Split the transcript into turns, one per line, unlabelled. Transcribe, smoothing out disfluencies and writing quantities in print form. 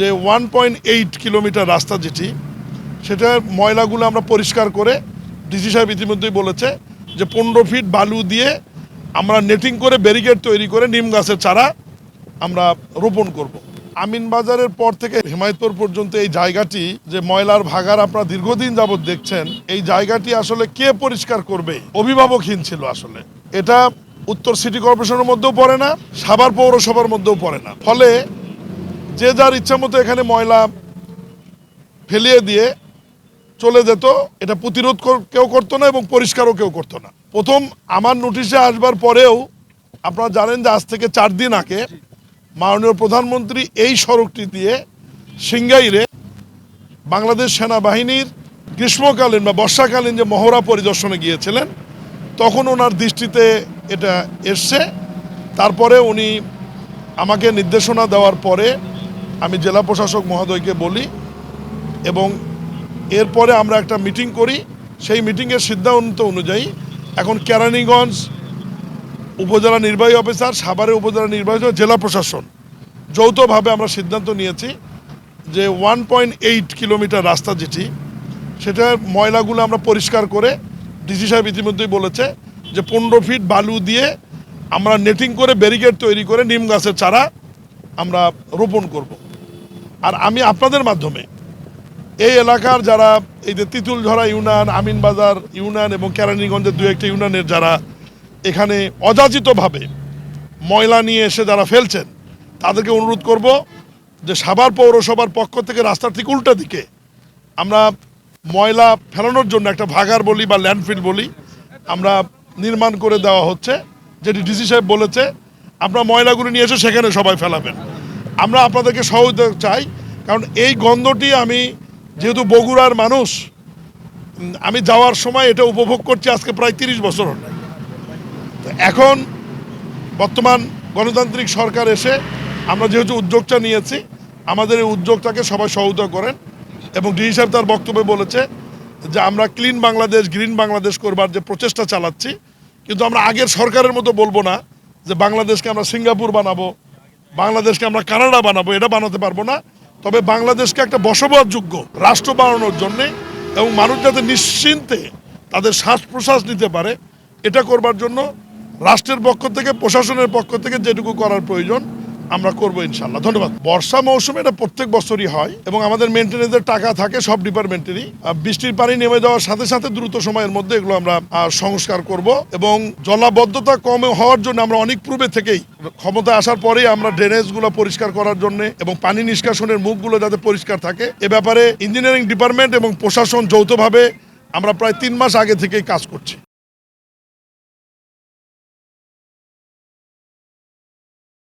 যে 1.8 কিলোমিটার রাস্তা যেটি সেটা ময়লাগুলো আমরা পরিষ্কার করে ডিসি সাহেব ইতিমধ্যেই বলেছে যে 15 ফিট বালু দিয়ে আমরা নেটিং করে ব্যারিকেড তৈরি করে নিম গাছের চারা আমরা রোপণ করব। আমিনবাজারের পর থেকে হিমায়তপুর পর্যন্ত এই জায়গাটি যে ময়লার ভাগার আপনারা দীর্ঘদিন যাবৎ দেখছেন, এই জায়গাটি আসলে কে পরিষ্কার করবে, অভিভাবকহীন ছিল আসলে। এটা উত্তর সিটি কর্পোরেশনের মধ্যেও পড়ে না, সাভার পৌরসভার মধ্যেও পড়ে না। ফলে যে যার ইচ্ছা মতো এখানে ময়লা ফেলিয়ে দিয়ে চলে যেত, এটা প্রতিরোধ কেউ করতো না এবং পরিষ্কারও কেউ করতো না। প্রথম আমার নোটিশে আসবার পরেও আপনারা জানেন যে আজ থেকে 4 দিন আগে মাননীয় প্রধানমন্ত্রী এই সড়কটি দিয়ে সিংগাইরে বাংলাদেশ সেনাবাহিনীর গ্রীষ্মকালীন বা বর্ষাকালীন যে মহড়া পরিদর্শনে গিয়েছিলেন, তখন ওনার দৃষ্টিতে এটা এসছে। তারপরে উনি আমাকে নির্দেশনা দেওয়ার পরে আমি জেলা প্রশাসক মহোদয়কে বলি এবং এরপরে আমরা একটা মিটিং করি। সেই মিটিংয়ের সিদ্ধান্ত অনুযায়ী এখন কেরানীগঞ্জ উপজেলা নির্বাহী অফিসার, সাভারের উপজেলা নির্বাহী অফিসার, জেলা প্রশাসন যৌথভাবে আমরা সিদ্ধান্ত নিয়েছি যে 1.8 কিলোমিটার রাস্তা যেটি সেটা ময়লাগুলো আমরা পরিষ্কার করে ডিসি সাহেব ইতিমধ্যেই বলেছে যে 15 ফিট বালু দিয়ে আমরা নেটিং করে ব্যারিকেড তৈরি করে নিম গাছের চারা আমরা রোপণ করব। আর আমি আপনাদের মাধ্যমে এই এলাকার যারা এই যে তিতুলঝরা ইউনিয়ন, আমিনবাজার ইউনিয়ন এবং কেরানীগঞ্জের 2-1টা ইউনিয়নের যারা এখানে অযাচিতভাবে ময়লা নিয়ে এসে যারা ফেলছেন, তাদেরকে অনুরোধ করব যে সাভার পৌরসভার পক্ষ থেকে রাস্তার ঠিক উল্টা দিকে আমরা ময়লা ফেলানোর জন্য একটা ভাগার বলি বা ল্যান্ডফিল বলি আমরা নির্মাণ করে দেওয়া হচ্ছে, যেটি ডিসি সাহেব বলেছে আপনারা ময়লাগুলো নিয়ে এসে সেখানে সবাই ফেলাবেন। আমরা আপনাদেরকে সহযোগিতা চাই, কারণ এই গন্ধটি আমি যেহেতু বগুড়ার মানুষ, আমি যাওয়ার সময় এটা উপভোগ করছি আজকে প্রায় 30 বছর হল। এখন বর্তমান গণতান্ত্রিক সরকার এসে আমরা যেহেতু উদ্যোগটা নিয়েছি, আমাদের এই উদ্যোগটাকে সবাই সহযোগিতা করেন। এবং ডিসি সাহেব তার বক্তব্যে বলেছে যে আমরা ক্লিন বাংলাদেশ, গ্রিন বাংলাদেশ করবার যে প্রচেষ্টা চালাচ্ছি, কিন্তু আমরা আগের সরকারের মতো বলবো না যে বাংলাদেশকে আমরা সিঙ্গাপুর বানাবো, বাংলাদেশকে আমরা কানাডা বানাবো, এটা বানাতে পারবো না। তবে বাংলাদেশকে একটা বসবাসযোগ্য রাষ্ট্র বানানোর জন্যে এবং মানুষ যাতে নিশ্চিন্তে তাদের শ্বাস প্রশ্বাস নিতে পারে, এটা করবার জন্য রাষ্ট্রের পক্ষ থেকে, প্রশাসনের পক্ষ থেকে যেটুকু করার প্রয়োজন আমরা করবো ইনশাল্লাহ। ধন্যবাদ। বর্ষা মৌসুমে এটা প্রত্যেক বছরই হয় এবং আমাদের মেনটেন্যান্সের টাকা থাকে সব ডিপার্টমেন্টেরই। বৃষ্টির পানি নেমে যাওয়ার সাথে সাথে দ্রুত সময়ের মধ্যে এগুলো আমরা সংস্কার করব এবং জলাবদ্ধতা কম হওয়ার জন্য আমরা অনেক পূর্বে থেকেই ক্ষমতা আসার পরেই আমরা ড্রেনেজগুলো পরিষ্কার করার জন্য এবং পানি নিষ্কাশনের মুখগুলো যাতে পরিষ্কার থাকে এ ব্যাপারে ইঞ্জিনিয়ারিং ডিপার্টমেন্ট এবং প্রশাসন যৌথভাবে আমরা প্রায় 3 মাস আগে থেকেই কাজ করছি।